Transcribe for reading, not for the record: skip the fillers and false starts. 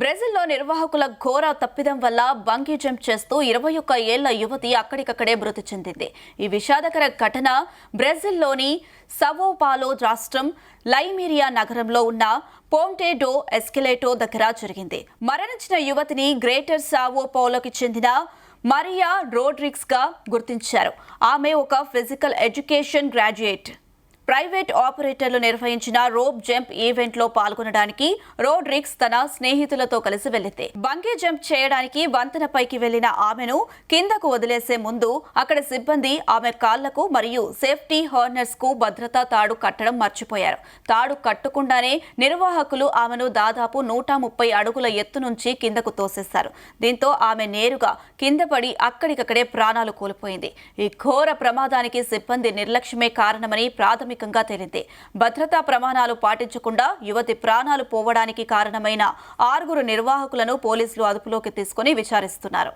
బ్రెజిల్లో నిర్వాహకుల ఘోర తప్పిదం వల్ల బంగీ జంప్ చేస్తూ 21 ఏళ్ల యువతి అక్కడికక్కడే మృతి చెందింది. ఈ విషాదకర ఘటన బ్రెజిల్లోని సవో పాలో రాష్ట్రం లైమీరియా నగరంలో ఉన్న పోంటే డో ఎస్కెలేటో దగ్గర జరిగింది. మరణించిన యువతిని గ్రేటర్ సావో పౌలోకి చెందిన మరియా రోడ్రిగ్స్ గా గుర్తించారు. ఆమె ఒక ఫిజికల్ ఎడ్యుకేషన్ గ్రాడ్యుయేట్. ప్రైవేట్ ఆపరేటర్లు నిర్వహించిన రోప్ జంప్ ఈవెంట్ లో పాల్గొనడానికి రోడ్రిగ్స్ తన స్నేహితులతో కలిసి వెళ్లింది. బంగీ జంప్ చేయడానికి వంతెనపైకి వెళ్లిన ఆమెను కిందకు వదిలేసే ముందు అక్కడ సిబ్బంది ఆమె కాళ్లకు మరియు సేఫ్టీ హార్నెస్ కు భద్రతా తాడు కట్టడం మర్చిపోయారు. తాడు కట్టకుండానే నిర్వాహకులు ఆమెను దాదాపు 130 అడుగుల ఎత్తు నుంచి కిందకు తోసేశారు. దీంతో ఆమె నేరుగా కింద పడి అక్కడికక్కడే ప్రాణాలు కోల్పోయింది. ఈ ఘోర ప్రమాదానికి సిబ్బంది నిర్లక్ష్యమే కారణమని ప్రాథమికంగా తేలింది. భద్రతా ప్రమాణాలు పాటించకుండా యువతి ప్రాణాలు పోవడానికి కారణమైన 6 నిర్వాహకులను పోలీసులు అదుపులోకి తీసుకుని విచారిస్తున్నారు.